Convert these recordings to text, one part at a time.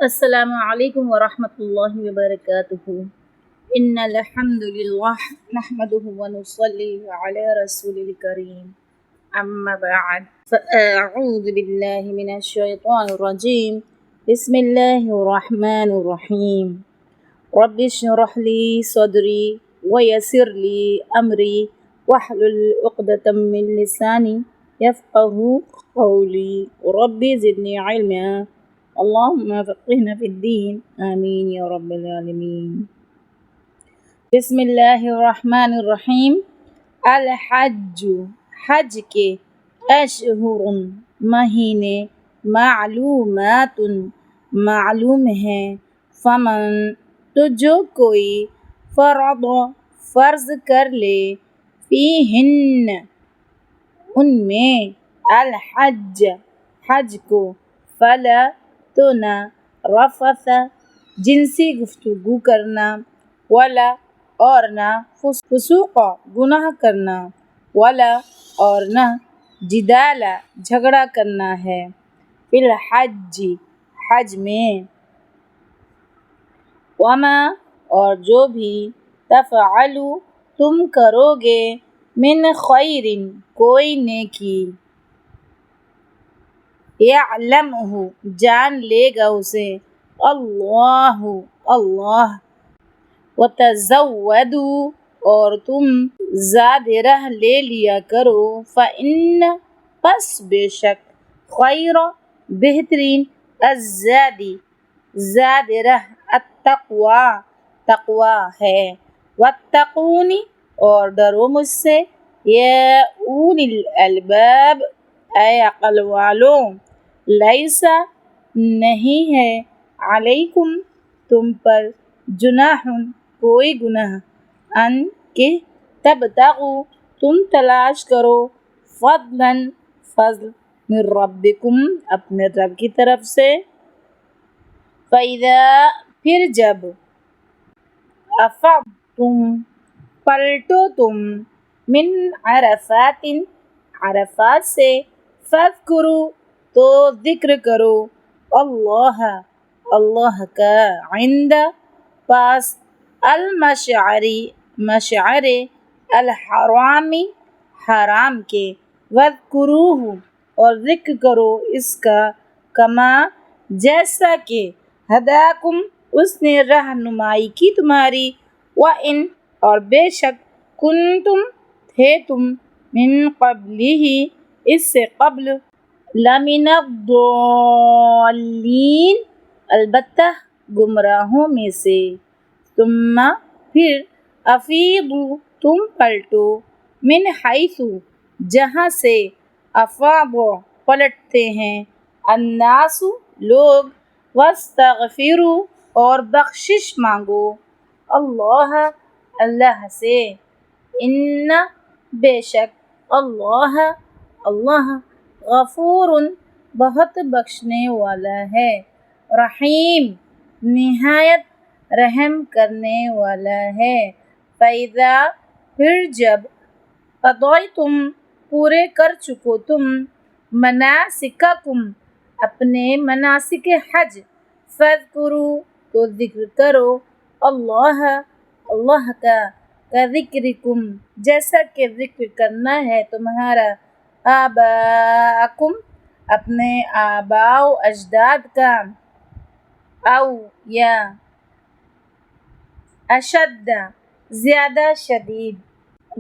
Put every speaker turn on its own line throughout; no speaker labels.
السلام علیکم ورحمۃ اللہ وبرکاتہ ان الحمد للہ نحمده ونصلی علی رسول الکریم اما بعد فاعوذ باللہ من الشیطان الرجیم بسم اللہ الرحمن الرحیم رب اشرح لی صدری ویسر لی امری واحلل عقدۃ من لسانی یفقهوا قولی رب زدنی علما اللہم فقہنا فی الدین آمین یا رب العالمین۔ بسم اللہ الرحمن الرحیم۔ الحج حج کے اشہر مہینے معلومات معلوم ہیں، فمن تو جو کوئی فرض فرض کر لے فیہن ان میں الحج حج کو فلا تو نہ رفث جنسی گفتگو کرنا، ولا اور نہ فسوق گناہ کرنا، ولا اور نہ جدال جھگڑا کرنا ہے، فی الحج حج میں، وما اور جو بھی تفعلوا تم کرو گے من خیر کوئی نیکی، یعلمہ جان لے گا اسے اللہ اللہ، وتزودوا اور تم زاد راہ لے لیا کرو، فإن پس بے شک خیر بہترین الزادی زاد راہ التقوی تقوی ہے، واتقونی اور ڈرو مجھ سے یا اولی الالباب اے عقل والوں، لیسا نہیں ہے علیکم تم پر جناح کوئی گناہ، ان کہ تبتغوا تم تلاش کرو فضلا فضل من ربکم اپنے رب کی طرف سے، فَإِذَا پھر جب افضتم پلٹو تم من عرفات عرفات سے، فاذکروا تو ذکر کرو اللہ اللہ کا عند پاس المشعر مشعر الحرام حرام کے، واذکروہ اور ذکر کرو اس کا، کما جیسا کہ ہداکم اس نے رہنمائی کی تمہاری، وَإِن اور بے شک کنتم تھے تم من قبلہ اس سے قبل لمن الضالین البتہ گمراہوں میں سے، ثم پھر افیضوا تم پلٹو من حیث جہاں سے افاض پلٹتے ہیں الناس لوگ، واستغفروا اور بخشش مانگو اللہ اللہ سے، ان بے شک اللہ اللہ غفور بہت بخشنے والا ہے، رحیم نہایت رحم کرنے والا ہے، فَإِذَا پھر جب قضیتم پورے کر چکو تم مناسککم اپنے مناسک حج، فاذکروا تو ذکر کرو اللہ اللہ کا ذکرکم جیسا کہ ذکر کرنا ہے تمہارا، آباءکم اپنے آباء و اجداد کا، او یا اشد زیادہ شدید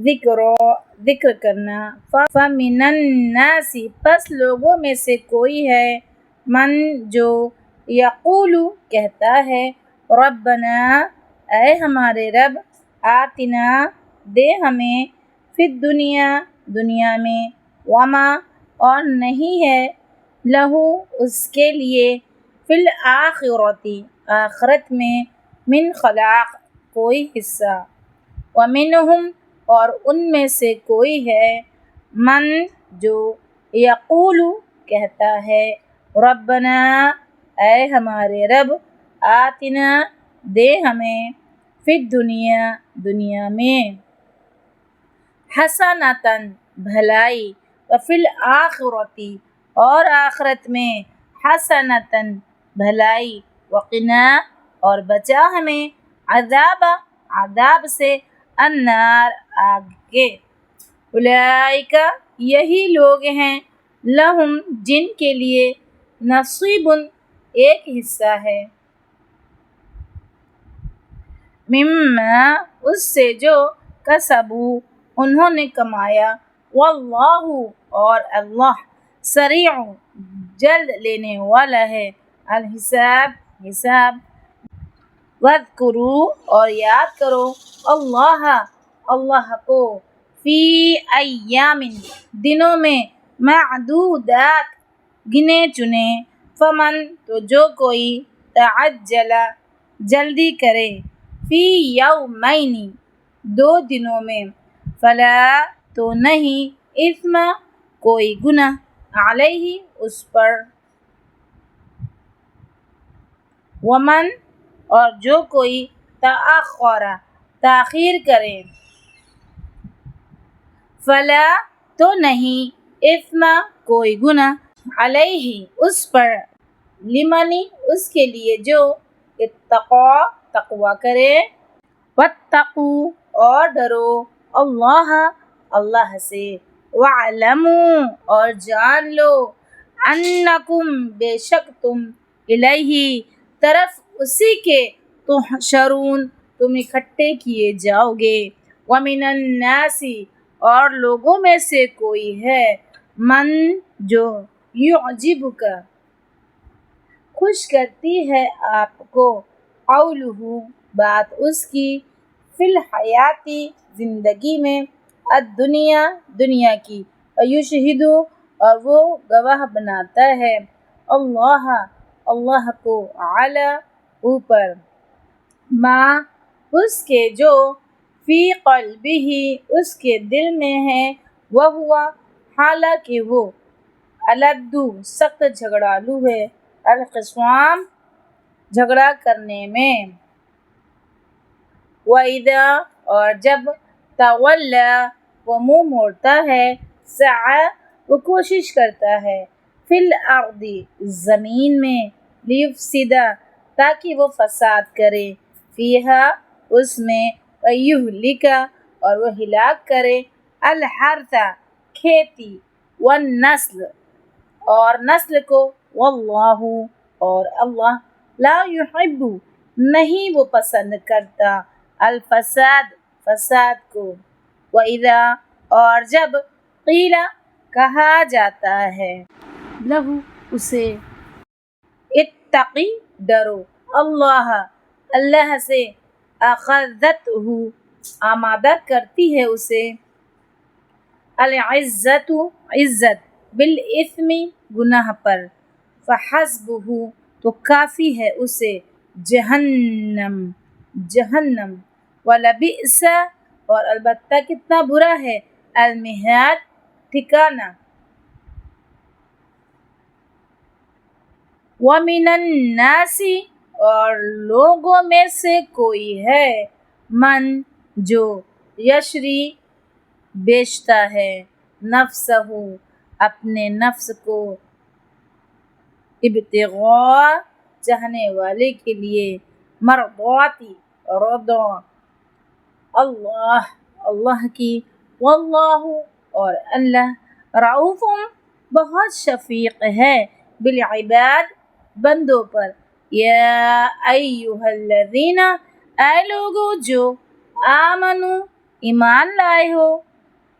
ذکر کرنا، فمن الناس پس لوگوں میں سے کوئی ہے، من جو یقول کہتا ہے ربنا اے ہمارے رب، آتنا دے ہمیں فی الدنیا دنیا میں، وما اور نہیں ہے لہو اس کے لیے فی الآخرۃ آخرت میں من خلاق کوئی حصہ، ومنہم اور ان میں سے کوئی ہے من جو یقول کہتا ہے ربنا اے ہمارے رب، آتنا دے ہمیں فی الدنیا دنیا میں حسنۃ بھلائی، وفی الآخرۃ اور آخرت میں حسنۃ بھلائی، وقنا اور بچا ہمیں عذاب سے النار آگ کے اولئک یہی لوگ ہیں لہم جن کے لیے نصیب ایک حصہ ہے مما اس سے جو کسبوا انہوں نے کمایا واللہ اور اللہ سریع جلد لینے والا ہے حساب وَاذْكُرُوا اور یاد کرو اللہ کو فی ایام دنوں میں معدودات گنے چنے فمن تو جو کوئی تعجل جلدی کرے فی یومین 2 دنوں میں فلا تو نہیں اثم کوئی گناہ علیہ اس پر ومن اور جو کوئی تاخیر کرے فلا تو نہیں اثم کوئی گناہ علیہ اس پر لمنی اس کے لیے جو اتقوا تقوی کرے واتقوا اور ڈرو اللہ سے وَاعْلَمُوا اور جان لو انکم بے شک تم الیہ طرف اسی کے تحشرون تم اکٹھے کیے جاؤ گے وَمِنَ النَّاسِ اور لوگوں میں سے کوئی ہے من جو یعجبک خوش کرتی ہے آپ کو قولہ بات اس کی فی الحیاتی زندگی میں دنیا کی یشہد اور وہ گواہ بناتا ہے اللہ کو علی اوپر ما اس کے جو فی قلبہ اس کے دل میں ہے وہو حالانکہ وہ الد سخت جھگڑالو ہے الخصام جھگڑا کرنے میں وَإِذَا اور جب تولی وہ منہ موڑتا ہے سعی وہ کوشش کرتا ہے فی الارض زمین میں لیفسد تاکہ وہ فساد کرے فیہا اس میں ویہلک اور وہ ہلاک کرے الحرث کھیتی والنسل اور نسل کو واللہ اور اللہ لا یحب نہیں وہ پسند کرتا فساد کو وَإِذَا اور جب قیل کہا جاتا ہے لہو اسے اتقی ڈرو اللہ سے اخذتہ آمادہ کرتی ہے اسے العزت عزت بالاثم گناہ پر فحسبہ تو کافی ہے اسے جہنم ولبئس اور البتہ کتنا برا ہے المہاد ٹھکانہ وَمِنَ النَّاسِ اور لوگوں میں سے کوئی ہے من جو یشری بیچتا ہے نفسہ اپنے نفس کو ابتغاء چاہنے والے کے لیے مرضاتی رضا اللہ کی واللہ اور اللہ رؤوف بہت شفیق ہے بالعباد بندوں پر یا ایھا الذین اے لوگو جو آمنو ایمان لائے ہو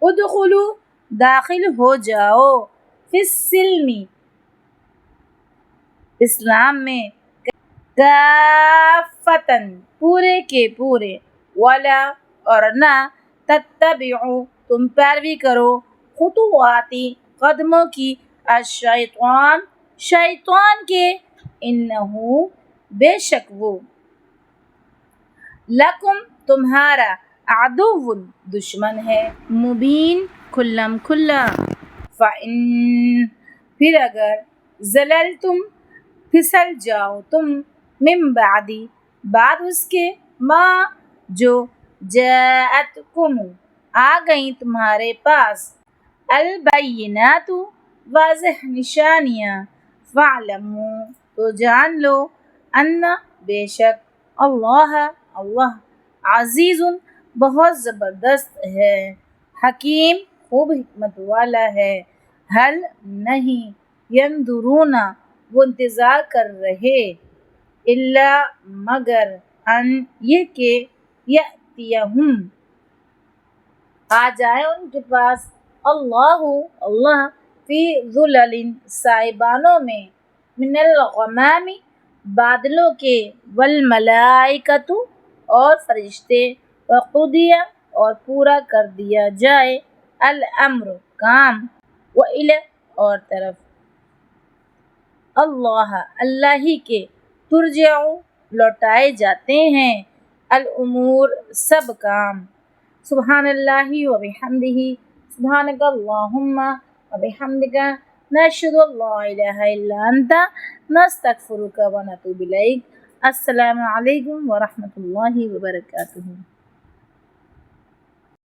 ادخلوا داخل ہو جاؤ فی السلم اسلام میں کافۃ پورے کے پورے ولا اور نہ تتبعوا تم پیروی کرو خطواتی قدموں کی شیطان کے انہو بے شک وہ لکم تمہارا عدو دشمن ہے مبین کھلم کھلا فإن پھر اگر زللتم پھسل جاؤ تم من بعد اس کے ما جو جاءتکم آ گئیں تمہارے پاس البینات واضح نشانیاں فاعلموا تو جان لو انا بے شک اللہ اللہ عزیز بہت زبردست ہے، حکیم خوب حکمت والا ہے، حل نہیں ینظرون وہ انتظار کر رہے، اللہ مگر ان یہ کہ یأتیہم آ جائے ان کے پاس اللہ اللہ فی ظلل سائبانوں میں من الغمام بادلوں کے والملائکۃ اور فرشتے وقضی اور پورا کر دیا جائے الامر کام وإلی اور طرف اللہ اللہ ہی کے ترجع لوٹائے جاتے ہیں الامور سب کام سبحان اللہ و بحمدہ سبحانک اللہم و بحمدک نشہد ان لا الہ الا انت نستغفرک و نتوب الیک۔ السلام علیکم ورحمۃ اللہ وبرکاتہ۔